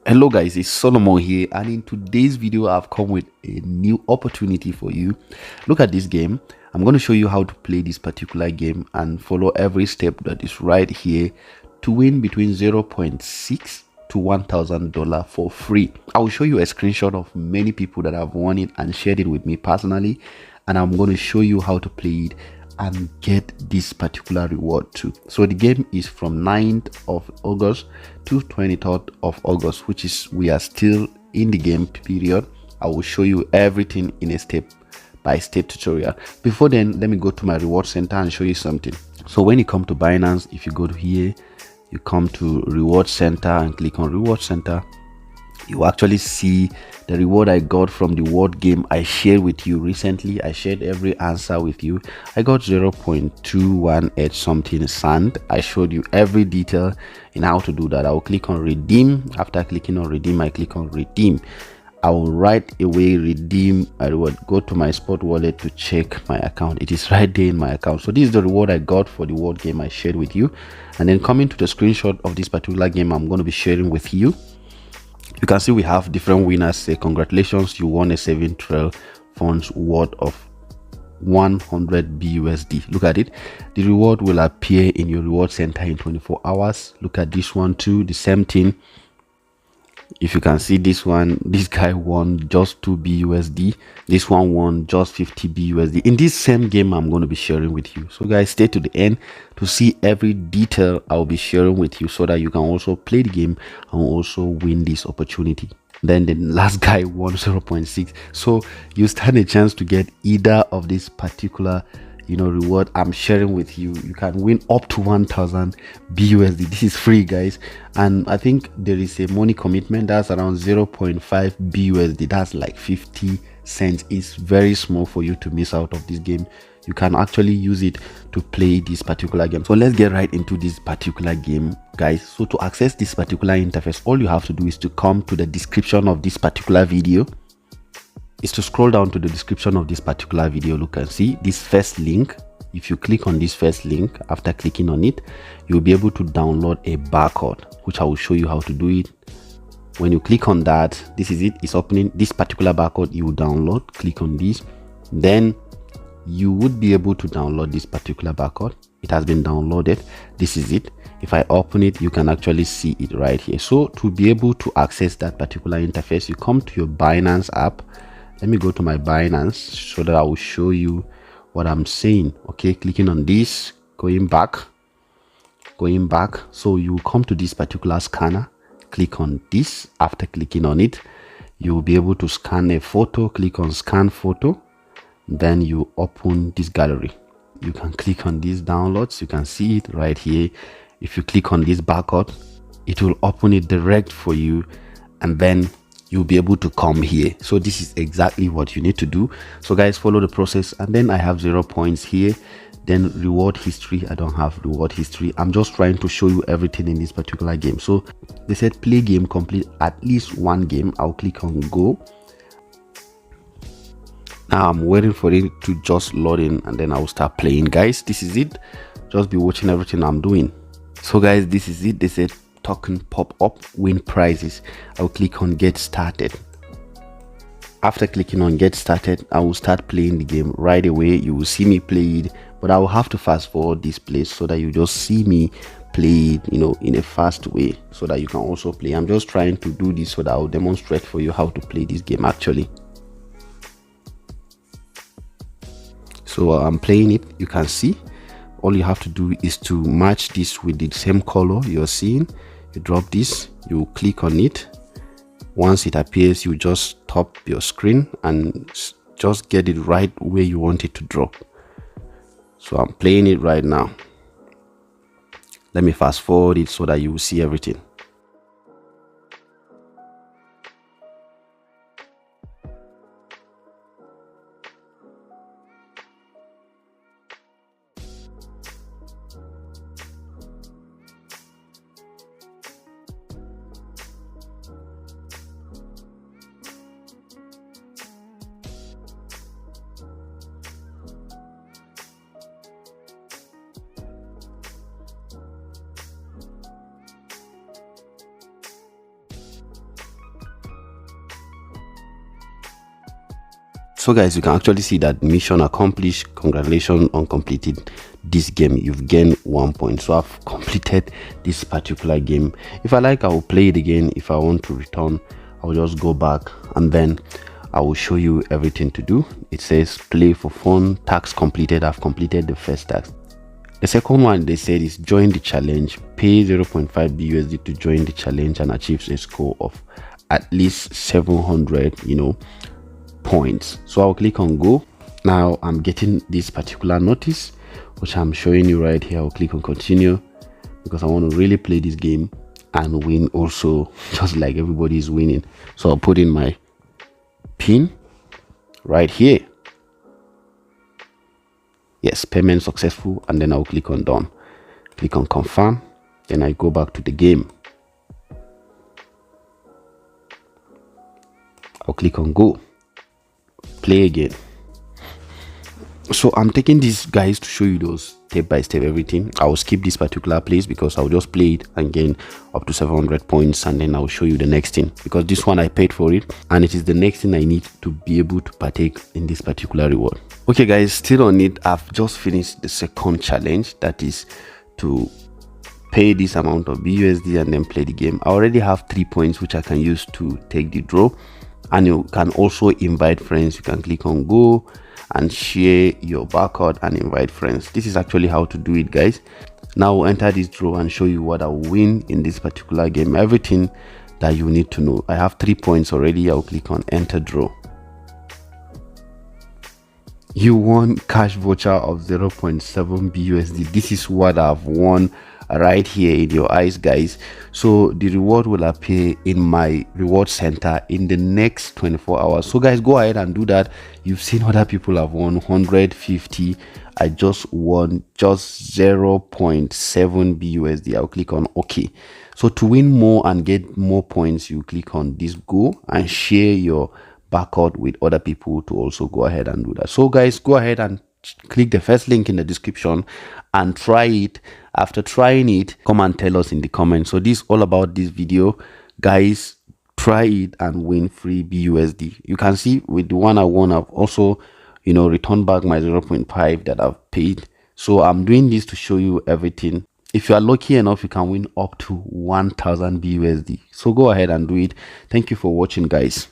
Hello guys, it's Solomon here, and in today's video I've come with a new opportunity for you. Look at this game. I'm going to show you how to play this particular game and follow every step that is right here to win between 0.6 to $1,000 for free. I will show you a screenshot of many people that have won it and shared it with me personally, and I'm going to show you how to play it and get this particular reward too. So the game is from 9th of August to 23rd of August, which is we are still in the game period. I will show you everything in a step by step tutorial. Before then, let me go to my reward center and show you something. So when you come to Binance, if you go to here, you come to reward center and click on reward center, you actually see the reward I got from the word game I shared with you recently. I shared every answer with you. I got 0.218 something sand. I showed you every detail in how to do that. I will click on redeem. After clicking on redeem, I click on redeem. I will right away redeem a reward. Go to my spot wallet to check my account. It is right there in my account. So this is the reward I got for the word game I shared with you. And then coming to the screenshot of this particular game I'm going to be sharing with you, you can see we have different winners. Say congratulations, you won a saving trail funds worth of 100 BUSD. Look at it. The reward will appear in your reward center in 24 hours. Look at this one too, the same thing. If you can see this one, this guy won just 2 BUSD. This one won just 50 BUSD in this same game I'm going to be sharing with you. So guys, stay to the end to see every detail I'll be sharing with you, so that you can also play the game and also win this opportunity. Then the last guy won 0.6, so you stand a chance to get either of this particular reward I'm sharing with you. You can win up to 1,000 BUSD. This is free, guys, and I think there is a money commitment that's around 0.5 BUSD. That's like 50 cents. It's very small for you to miss out of this game. You can actually use it to play this particular game. So let's get right into this particular game, guys. So to access this particular interface, all you have to do is to come to the description of this particular video. Is to scroll down to the description of this particular video. Look and see this first link. If you click on this first link, after clicking on it, you'll be able to download a barcode, which I will show you how to do it. When you click on that, this is it. It's opening this particular barcode. You will download. Click on this, then you would be able to download this particular barcode. It has been downloaded. This is it. If I open it, you can actually see it right here. So to be able to access that particular interface, you come to your Binance app. Let me go to my Binance so that I will show you what I'm saying. Okay, clicking on this, going back. So you will come to this particular scanner. Click on this. After clicking on it, you will be able to scan a photo. Click on scan photo. Then you open this gallery. You can click on these downloads. You can see it right here. If you click on this barcode, it will open it direct for you, and then you'll be able to come here. So this is exactly what you need to do. So guys, follow the process. And then I have 0 points here. Then reward history, I don't have reward history. I'm just trying to show you everything in this particular game. So they said play game, complete at least one game. I'll click on go. Now I'm waiting for it to just load in, and then I'll start playing. Guys, this is it. Just be watching everything I'm doing. So guys, this is it. They said token pop up, win prizes. I'll click on get started. After clicking on get started, I will start playing the game right away. You will see me play it, but I will have to fast forward this place so that you just see me play it, in a fast way, so that you can also play. I'm just trying to do this so that I'll demonstrate for you how to play this game actually. So I'm playing it. You can see all you have to do is to match this with the same color you're seeing. You drop this, you click on it. Once it appears, you just stop your screen and just get it right where you want it to drop. So I'm playing it right now. Let me fast forward it so that you will see everything. So guys, you can actually see that mission accomplished. Congratulations on completing this game. You've gained 1 point. So I've completed this particular game. If I like, I will play it again. If I want to return, I'll just go back and then I will show you everything to do. It says play for fun, task completed. I've completed the first task. The second one they said is join the challenge. Pay 0.5 BUSD to join the challenge and achieve a score of at least 700 points. So I'll click on go. Now I'm getting this particular notice which I'm showing you right here. I'll click on continue because I want to really play this game and win also, just like everybody is winning. So I'll put in my pin right here. Yes, payment successful, and then I'll click on done. Click on confirm, then I go back to the game. I'll click on go, play again. So I'm taking these guys to show you those step by step everything. I'll skip this particular place because I'll just play it and gain up to 700 points, and then I'll show you the next thing because this one I paid for it and it is the next thing I need to be able to partake in this particular reward. Okay guys, still on it. I've just finished the second challenge, that is to pay this amount of BUSD and then play the game. I already have 3 points which I can use to take the draw, and you can also invite friends. You can click on go and share your barcode and invite friends. This is actually how to do it, guys. Now we'll enter this draw and show you what I'll win in this particular game, everything that you need to know. I have 3 points already. I'll click on enter draw. You won cash voucher of 0.7 BUSD. This is what I've won right here in your eyes, guys. So the reward will appear in my reward center in the next 24 hours. So guys, go ahead and do that. You've seen other people have won 150. I just won just 0.7 BUSD. I'll click on OK. So to win more and get more points, you click on this go and share your barcode with other people to also go ahead and do that. So guys, go ahead and click the first link in the description and try it. After trying it, come and tell us in the comments. So this is all about this video, guys. Try it and win free BUSD. You can see with the one I won, I've also returned back my 0.5 that I've paid. So I'm doing this to show you everything. If you are lucky enough, you can win up to 1000 BUSD. So go ahead and do it. Thank you for watching, guys.